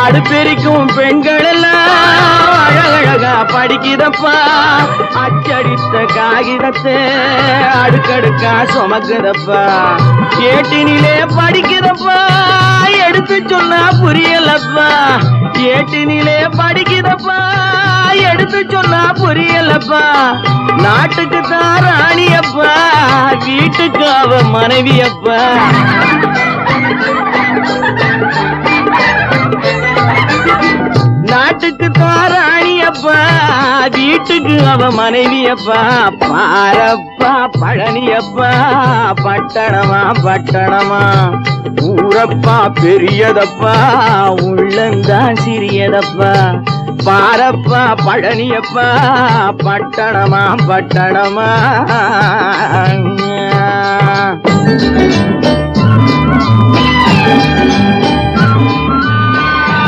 அடுப்பெரிக்கும் பெண்கள் எல்லாம் அழகழகா படிக்குதப்பா. அச்சடித்த காகிதத்தை அடுக்கடுக்கா சுமக்குதப்பா. ஏட்டினிலே படிக்குதப்பா, எடுத்து சொன்னா புரியலப்பா. ஏட்டினிலே படிக்குதப்பா, எடுத்து சொன்னா புரியலப்பா. நாட்டுக்கு தான் ராணியப்பா, வீட்டுக்கு அவ மனைவியப்பா. நாட்டுக்கு தான் ராணியப்பா, வீட்டுக்கு அவ மனைவியப்பா. பாரப்பா பழனியப்பா, பட்டணமா பட்டணமா. ஊரப்பா பெரியதப்பா, உள்ளந்தான் சிறியதப்பா. பாரப்பா பழனியப்பா, பட்டணமா பட்டணமா.